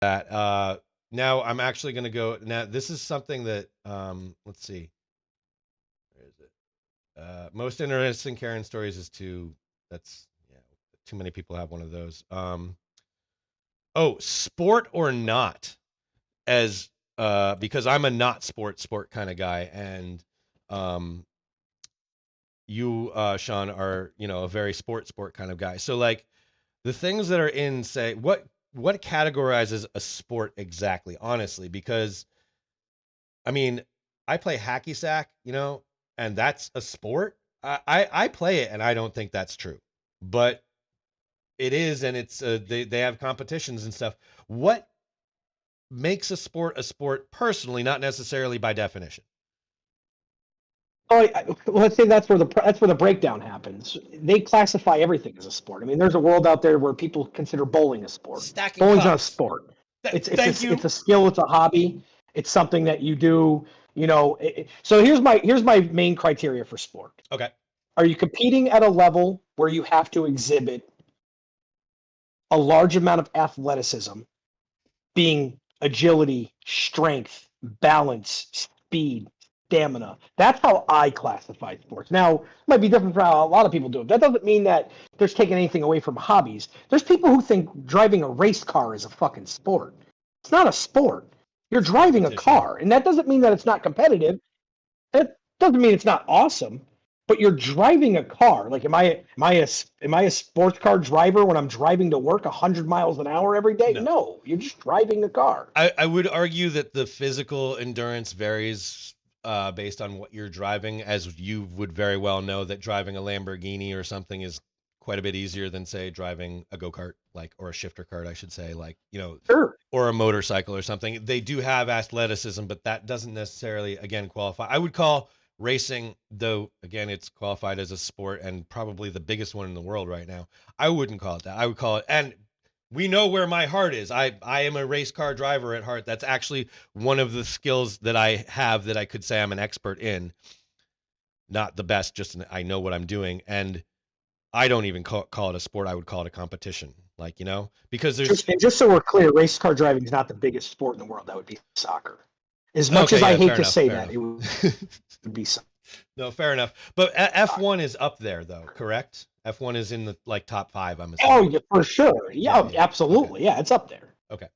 that. Now I'm actually going to go. Now this is something that let's see. Where is it? Most interesting Karen stories is too. That's yeah. Too many people have one of those. Oh, sport or not? As because I'm a not sport kind of guy, and um, you Sean are a very sport kind of guy. So like the things that are in say what categorizes a sport exactly, honestly, because I mean, I play hacky sack, and that's a sport. I play it, and I don't think that's true, but it is, and it's they have competitions and stuff. What makes a sport personally, not necessarily by definition? Oh, well, let's say that's where the breakdown happens. They classify everything as a sport. I mean, there's a world out there where people consider bowling a sport. Stacking Bowling's not a cups. sport. Thank you. It's a skill. It's a hobby. It's something that you do. So here's my main criteria for sport. Okay. Are you competing at a level where you have to exhibit a large amount of athleticism, being agility, strength, balance, speed, stamina? That's how I classify sports. Now, it might be different for how a lot of people do it. That doesn't mean that there's taking anything away from hobbies. There's people who think driving a race car is a fucking sport. It's not a sport. You're driving a car, and that doesn't mean that it's not competitive. It doesn't mean it's not awesome. But you're driving a car. Like, am I a sports car driver when I'm driving to work 100 miles an hour every day? No, you're just driving a car. I would argue that the physical endurance varies based on what you're driving, as you would very well know that driving a Lamborghini or something is quite a bit easier than, say, driving a go-kart, or a shifter cart, I should say, Sure. Or a motorcycle or something. They do have athleticism, but that doesn't necessarily, again, qualify. I would call racing, though, again, it's qualified as a sport and probably the biggest one in the world right now. I wouldn't call it that. I would call it, and we know where my heart is. I am a race car driver at heart. That's actually one of the skills that I have that I could say I'm an expert in. Not the best, just I know what I'm doing. And I don't even call it a sport. I would call it a competition, because there's just so we're clear, race car driving is not the biggest sport in the world. That would be soccer. As much as I hate to say that, it would be soccer. No, fair enough. But F1 is up there, though, correct? F1 is in the top 5. I'm assuming. Oh, yeah, for sure. Yeah, absolutely. Okay. Yeah, it's up there. Okay.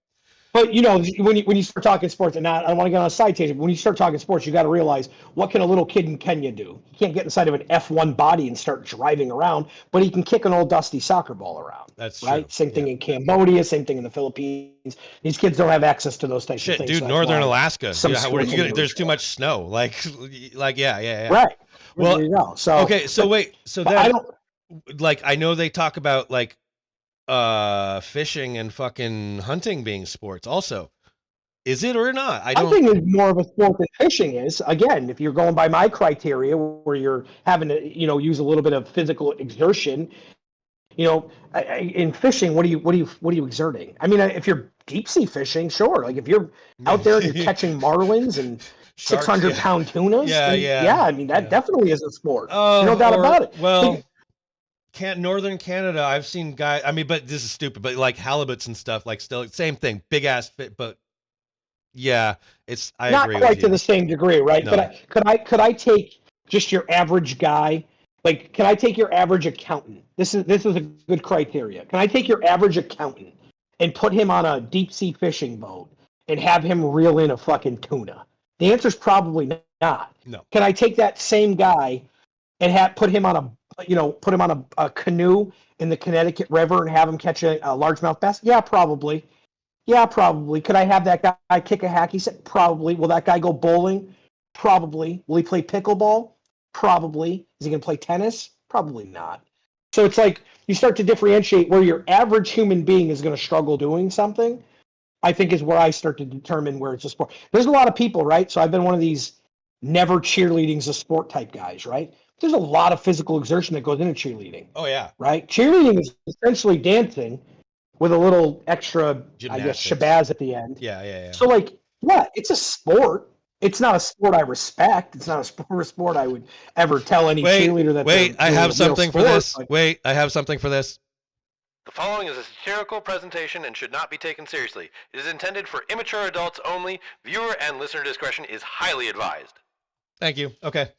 But when you start talking sports, and I don't want to get on a side tangent, but when you start talking sports, you got to realize, what can a little kid in Kenya do? He can't get inside of an F1 body and start driving around, but he can kick an old dusty soccer ball around. That's right. True. Same thing in Cambodia. Same thing in the Philippines. These kids don't have access to those types of things. Dude, so Northern Alaska. There's too much snow. Like yeah. Right. Well, there you go. So okay. So wait. So then I don't I know they talk about fishing and fucking hunting being sports also. Is it or not? Hunting is more of a sport than fishing is. Again, if you're going by my criteria, where you're having to use a little bit of physical exertion, in fishing, what are you exerting? I mean, if you're deep sea fishing, sure. Like if you're out there and you're catching marlins and 600-pound tunas, yeah. I mean, that definitely is a sport. No doubt about it. Well, Northern Canada, I've seen guys. I mean, but this is stupid. But like halibuts and stuff, still same thing, big ass fit. But yeah, it's I not agree quite with you. To the same degree, right? No. Could I take just your average guy? Like, can I take your average accountant? This is a good criteria. Can I take your average accountant and put him on a deep sea fishing boat and have him reel in a fucking tuna? The answer is probably not. No. Can I take that same guy and put him on a canoe in the Connecticut River and have him catch a largemouth bass? Yeah, probably. Could I have that guy kick a hacky sack? Probably. Will that guy go bowling? Probably. Will he play pickleball? Probably. Is he going to play tennis? Probably not. So it's like you start to differentiate where your average human being is going to struggle doing something, I think is where I start to determine where it's a sport. There's a lot of people, right? So I've been one of these never cheerleading's a sport type guys, right? There's a lot of physical exertion that goes into cheerleading. Oh, yeah. Right? Cheerleading is essentially dancing with a little extra, gymnastics. I guess, shabazz at the end. Yeah. So, it's a sport. It's not a sport I respect. It's not a sport I would ever tell any cheerleader that. I have something for this. I have something for this. The following is a satirical presentation and should not be taken seriously. It is intended for immature adults only. Viewer and listener discretion is highly advised. Thank you. Okay.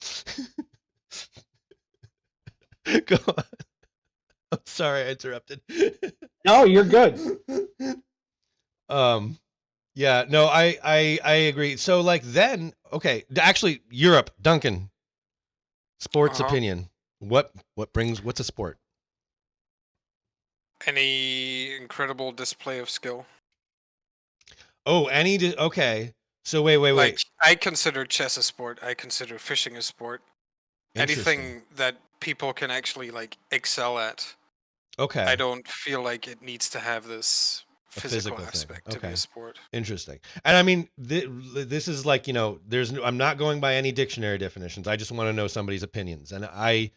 Go on. I'm sorry I interrupted. No, you're good. Yeah, no, I agree. So like then, okay, actually Europe, Duncan, sports opinion. What's a sport? Any incredible display of skill. Oh, okay. So wait. Like, I consider chess a sport. I consider fishing a sport. Anything that people can actually like excel at. Okay. I don't feel like it needs to have this physical aspect to be a sport. Interesting. And I mean, this is like, I'm not going by any dictionary definitions. I just want to know somebody's opinions. And I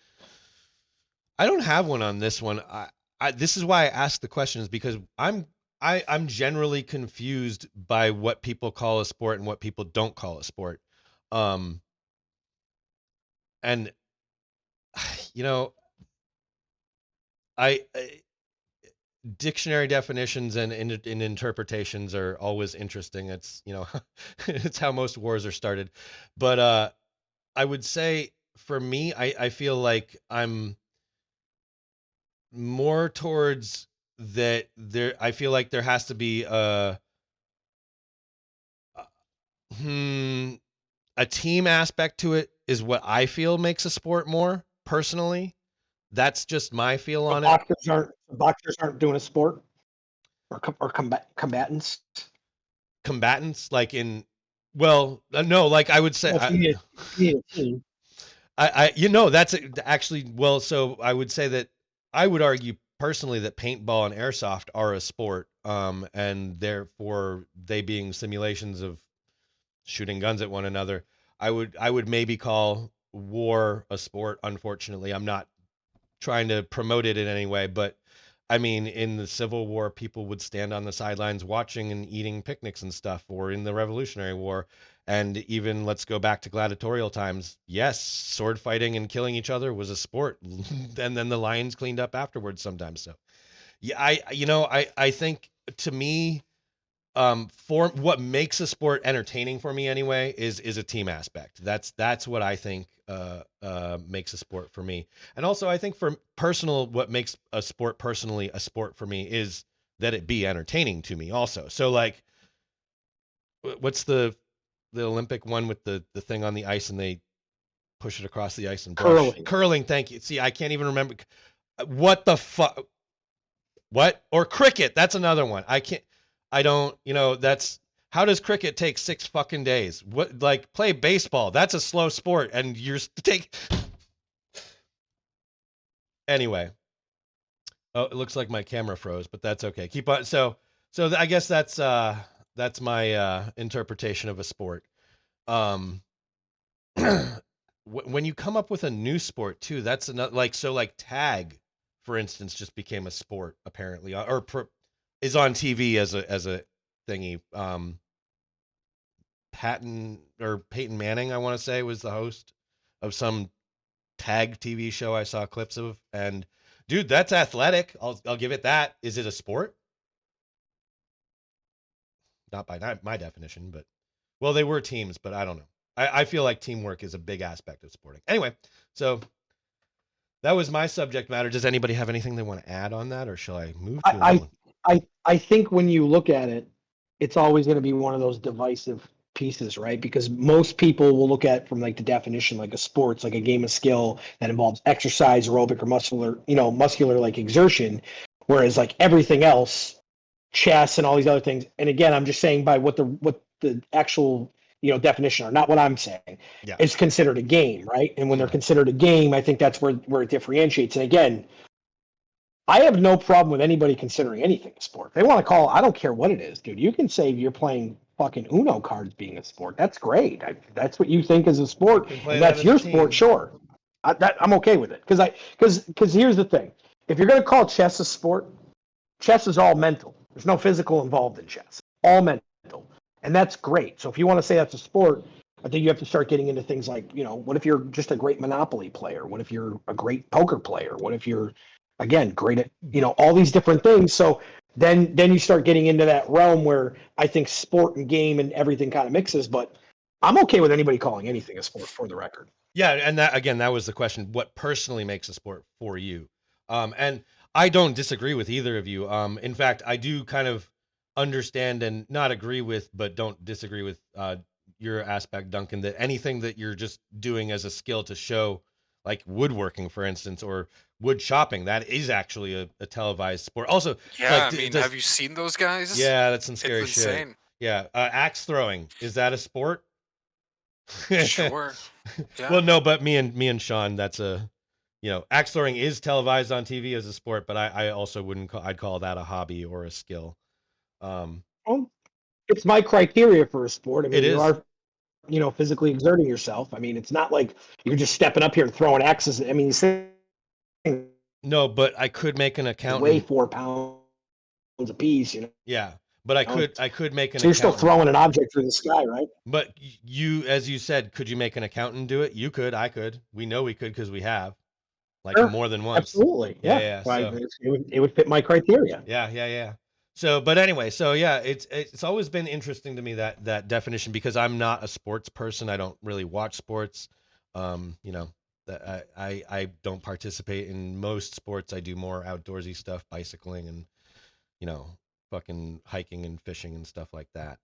don't have one on this one. This is why I ask the questions, because I'm generally confused by what people call a sport and what people don't call a sport. And I dictionary definitions and interpretations are always interesting. It's, it's how most wars are started. But I would say for me, I feel like I'm more towards that I feel like there has to be a team aspect to it is what I feel makes a sport more personally. That's just my feel on it. Boxers aren't doing a sport or combatants. Combatants, like in, well, no, like I would say, that's actually, well, so I would say that I would argue personally that paintball and airsoft are a sport, and therefore they being simulations of shooting guns at one another. I would maybe call war a sport. Unfortunately, I'm not trying to promote it in any way, but I mean, in the Civil War, people would stand on the sidelines watching and eating picnics and stuff, or in the Revolutionary War. And even let's go back to gladiatorial times. Yes, sword fighting and killing each other was a sport. And then the lions cleaned up afterwards sometimes. So yeah, I think to me, for what makes a sport entertaining for me anyway is a team aspect. That's what I think makes a sport for me. And also I think for personal, what makes a sport personally a sport for me is that it be entertaining to me also. So like, what's the Olympic one with the thing on the ice and they push it across the ice and brush? Curling, thank you. See, I can't even remember what the fuck. What? Or cricket, that's another one. That's, how does cricket take 6 fucking days? What, like, play baseball? That's a slow sport, and anyway. Oh, it looks like my camera froze, but that's okay. Keep on. So I guess that's my interpretation of a sport. When you come up with a new sport too, that's another, like tag, for instance, just became a sport apparently, or is on TV as a thingy. Peyton Manning, I want to say, was the host of some tag TV show I saw clips of, and dude, that's athletic. I'll give it that. Is it a sport? Not by my definition, but well, they were teams, but I don't know. I feel like teamwork is a big aspect of sporting. Anyway, so that was my subject matter. Does anybody have anything they want to add on that, or shall I move to I think when you look at it, it's always going to be one of those divisive pieces, right? Because most people will look at from like the definition, like a sport's like a game of skill that involves exercise, aerobic or muscular like exertion, whereas like everything else, chess and all these other things. And again, I'm just saying by what the actual definition are, not what I'm saying, is considered a game, right? And when they're considered a game, I think that's where it differentiates. And again, I have no problem with anybody considering anything a sport. They want to call, I don't care what it is, dude. You can say you're playing fucking Uno cards being a sport. That's great. That's what you think is a sport. And that's your sport, sure. I'm okay with it. Because here's the thing. If you're going to call chess a sport, chess is all mental. There's no physical involved in chess. All mental. And that's great. So if you want to say that's a sport, I think you have to start getting into things like, what if you're just a great Monopoly player? What if you're a great poker player? What if you're again, great at, all these different things. So then you start getting into that realm where I think sport and game and everything kind of mixes, but I'm okay with anybody calling anything a sport, for the record. Yeah, and that again, that was the question. What personally makes a sport for you? And I don't disagree with either of you. In fact, I do kind of understand and not agree with, but don't disagree with your aspect, Duncan, that anything that you're just doing as a skill to show, like woodworking, for instance, or wood chopping, that is actually a televised sport. Also, Yeah, like, I mean, does have you seen those guys? yeah, that's some It's scary shit. insane. Yeah, axe throwing, is that a sport? Sure. Well, Yeah. no, but me and Sean, that's a axe throwing is televised on TV as a sport, but I also wouldn't call I'd call that a hobby or a skill. Um, Well, it's my criteria for a sport. I it mean, you is. are, physically exerting yourself. I mean, it's not like you're just stepping up here and throwing axes. I mean, these things No, but I could make an weigh accountant. 4 pounds a piece. Yeah, but I know? could I could make an So you're still accountant. throwing an object through the sky, right? But you, as you said, could you make an accountant do it? You could, I could. We know we could because we have, like, Sure. more than once. Absolutely. Yeah, Yeah. yeah. Right. So It would fit my criteria. yeah, yeah, yeah. So, but anyway, so yeah, it's always been interesting to me that definition because I'm not a sports person. I don't really watch sports. You know, that I don't participate in most sports. I do more outdoorsy stuff, bicycling and you know, fucking hiking and fishing and stuff like that.